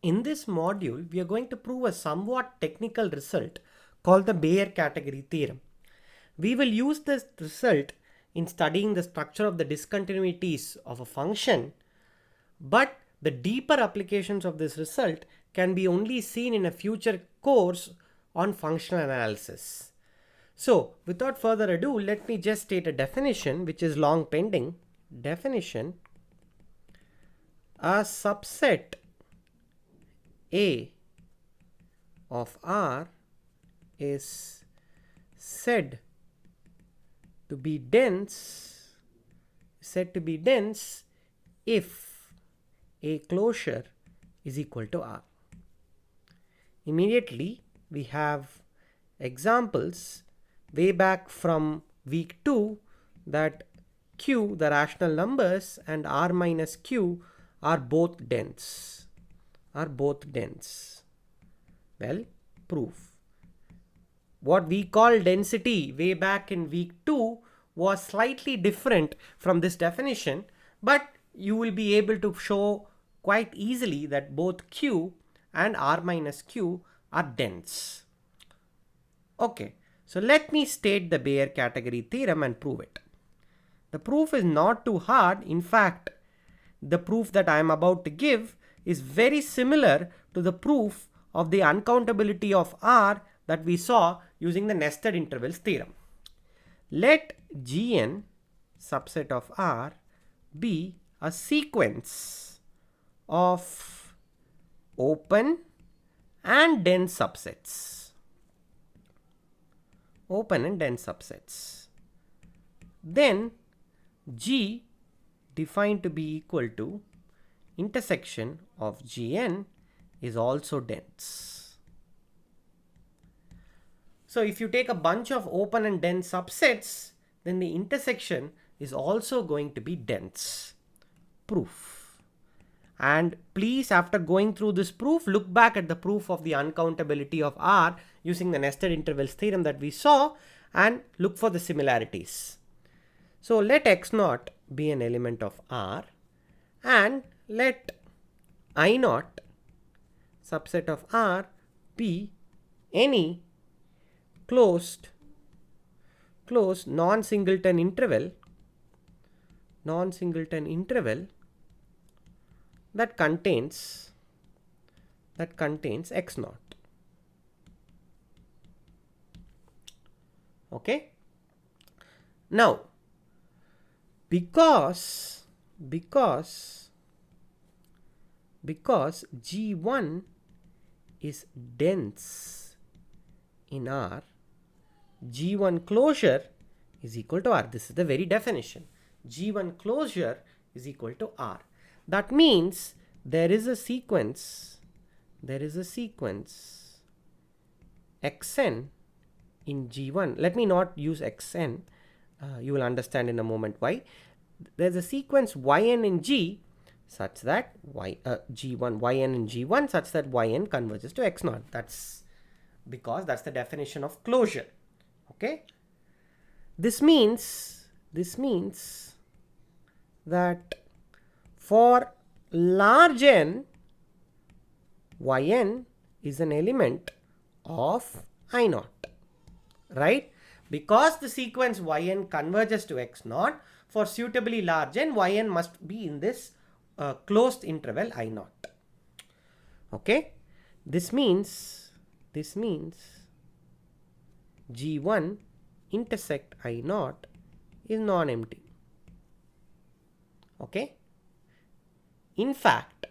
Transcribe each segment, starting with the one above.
In this module, we are going to prove a somewhat technical result called the Baire Category theorem. We will use this result in studying the structure of the discontinuities of a function, but the deeper applications of this result can be only seen in a future course on functional analysis. So, without further ado, let me just state a definition which is long pending. Definition: a subset A of R is said to be dense if A closure is equal to R. Immediately we have examples way back from week 2 that Q, the rational numbers, and R minus Q are both dense. Well, proof. What we call density way back in week 2 was slightly different from this definition, but you will be able to show quite easily that both Q and R minus Q are dense. Okay, so let me state the Baire category theorem and prove it. The proof is not too hard. In fact, the proof that I am about to give is very similar to the proof of the uncountability of R that we saw using the nested intervals theorem. Let Gn subset of R be a sequence of open and dense subsets. Then G defined to be equal to intersection of Gn is also dense. So if you take a bunch of open and dense subsets, then the intersection is also going to be dense. Proof. And please, after going through this proof, look back at the proof of the uncountability of R using the nested intervals theorem that we saw and look for the similarities. So let x0 be an element of R and let I0 subset of R be any closed non-singleton interval that contains x0. Okay. Now, because G1 is dense in R, G1 closure is equal to R. This is the very definition. G1 closure is equal to R. That means there is a sequence xn in G1. Let me not use xn. You will understand in a moment why. There's a sequence yn in G such that yn in G1 such that yn converges to x0. That's because that's the definition of closure. Okay. This means that for large n, yn is an element of I0, right? Because the sequence yn converges to x0, for suitably large n, yn must be in this closed interval I0. Okay? This means G1 intersect I0 is non-empty. Okay? In fact,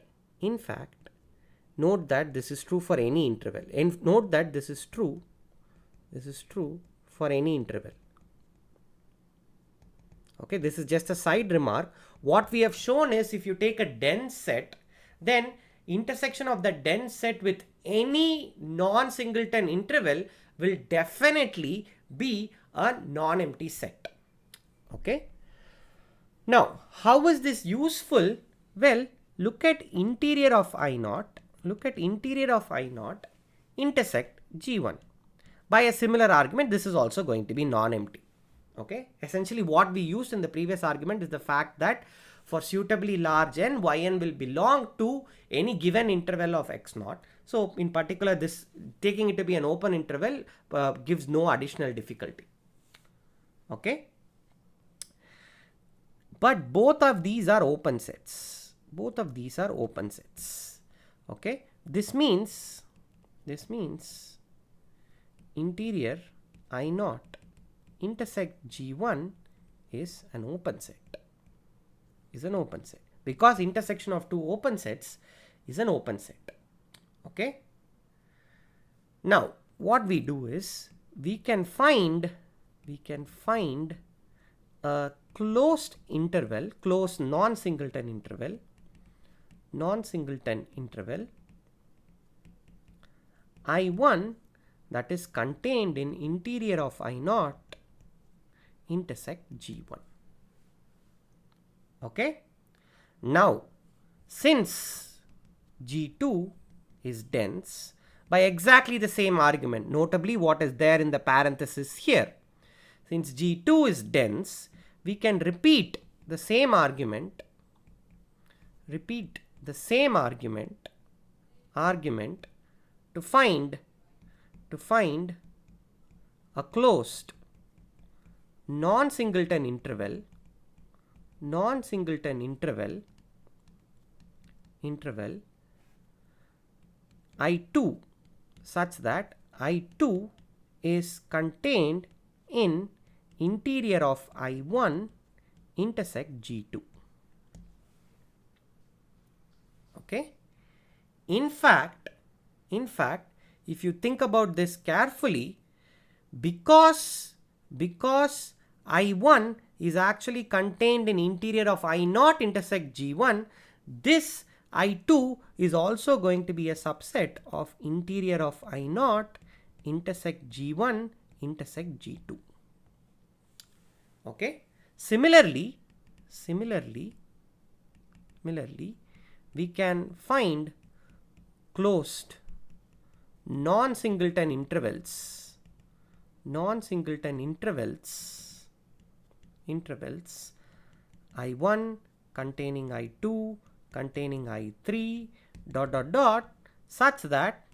note that this is true for any interval. And note that this is true for any interval. Okay, this is just a side remark. What we have shown is if you take a dense set, then intersection of the dense set with any non-singleton interval will definitely be a non-empty set. Okay. Now, how is this useful? Well, look at interior of I0. Intersect G1. By a similar argument, this is also going to be non-empty. Okay. Essentially, what we used in the previous argument is the fact that for suitably large n, yn will belong to any given interval of x0. So in particular, this taking it to be an open interval gives no additional difficulty. Okay. But both of these are open sets. Both of these are open sets. Okay. This means interior I0 intersect G1 is an open set. Because intersection of two open sets is an open set. Okay. Now what we do is we can find a closed interval, closed non-singleton interval I1 that is contained in interior of I0 intersect G1. Okay. Now since G2 is dense by exactly the same argument, notably what is there in the parenthesis here, since G2 is dense, we can repeat the same argument to find a closed non-singleton interval I2 such that I2 is contained in interior of I1 intersect G2. Okay. In fact, if you think about this carefully, because I1 is actually contained in interior of I0 intersect G1, this I2 is also going to be a subset of interior of I0 intersect G1 intersect G2. Okay. Similarly, we can find closed non-singleton intervals I1 containing I2 containing I3 ... such that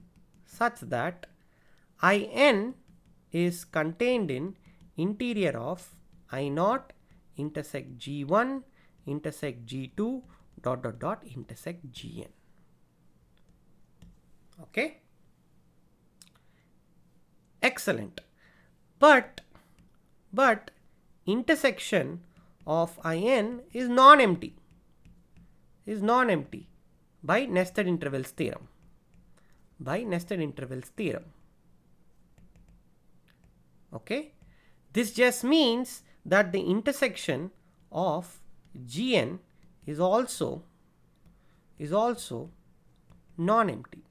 In is contained in interior of I0 intersect G1 intersect G2 ... intersect Gn. Okay. Excellent. But intersection of In is non-empty by nested intervals theorem. Okay. This just means that the intersection of Gn is also non-empty.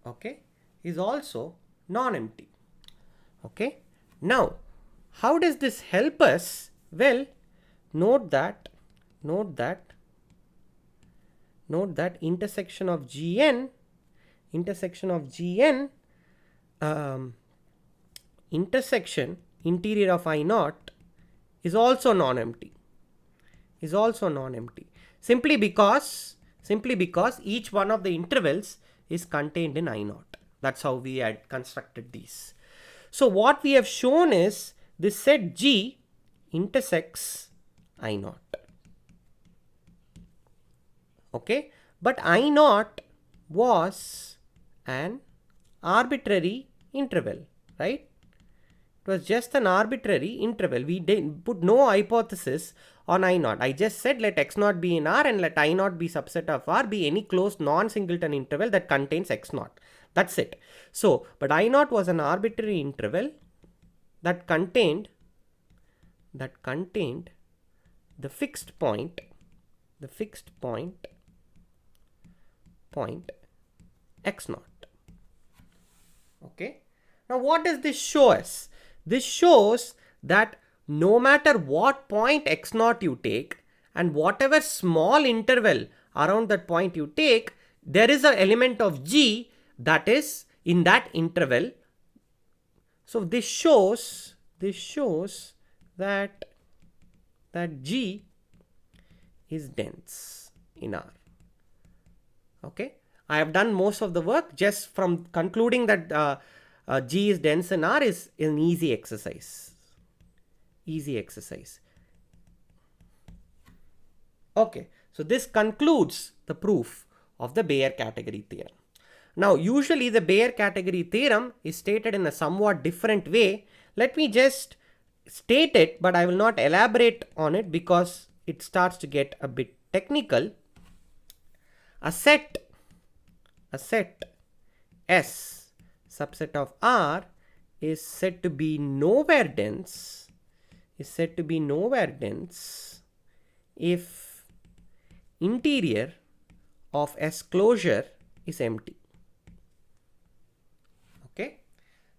Okay, is also non-empty. Okay. Now, how does this help us? Well, note that intersection of Gn intersection interior of I0 is also non-empty. Simply because each one of the intervals is contained in I0. That's how we had constructed these. So what we have shown is this set G intersects I0. Okay, but I0 was an arbitrary interval, right? It was just an arbitrary interval. We didn't put no hypothesis on I0. I just said let x0 be in R and let I0 be subset of R, be any closed non-singleton interval that contains x0. That's it. So, but I0 was an arbitrary interval that contained the fixed point x0. Okay. Now what does this show us? This shows that no matter what point x0 you take and whatever small interval around that point you take, there is an element of G that is in that interval. So this shows that that G is dense in R. Okay, I have done most of the work. Just from concluding that G is dense in R is an easy exercise. Easy exercise. Okay, so this concludes the proof of the Baire category theorem. Now, usually the Baire category theorem is stated in a somewhat different way. Let me just state it, but I will not elaborate on it because it starts to get a bit technical. A set S subset of R is said to be nowhere dense, if interior of S closure is empty. Okay,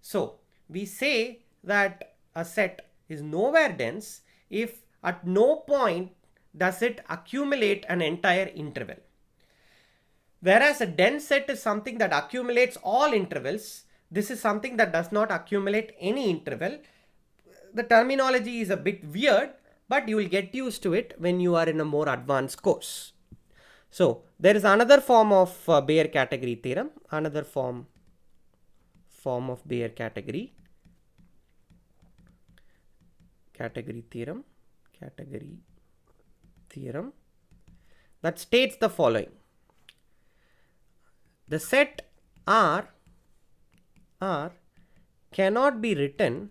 so we say that a set is nowhere dense if at no point does it accumulate an entire interval. Whereas a dense set is something that accumulates all intervals. This is something that does not accumulate any interval. The terminology is a bit weird, but you will get used to it when you are in a more advanced course. So there is another form of Baire category theorem, another form of Baire category theorem that states the following. The set R cannot be written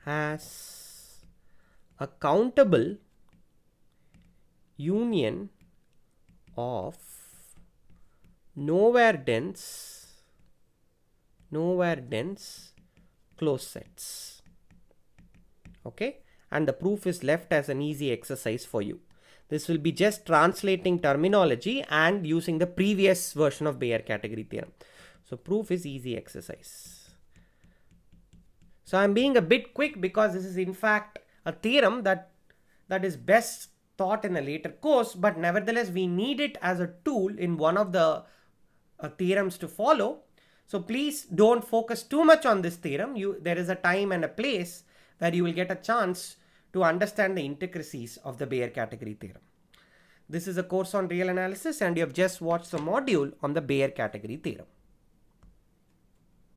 as a countable union of nowhere dense closed sets. Okay, and the proof is left as an easy exercise for you. This will be just translating terminology and using the previous version of Baire category theorem. So proof is easy exercise. So I'm being a bit quick because this is in fact a theorem that is best taught in a later course, but nevertheless we need it as a tool in one of the theorems to follow. So please don't focus too much on this theorem. There is a time and a place where you will get a chance to understand the intricacies of the Baire category theorem. This is a course on real analysis and you have just watched the module on the Baire category theorem.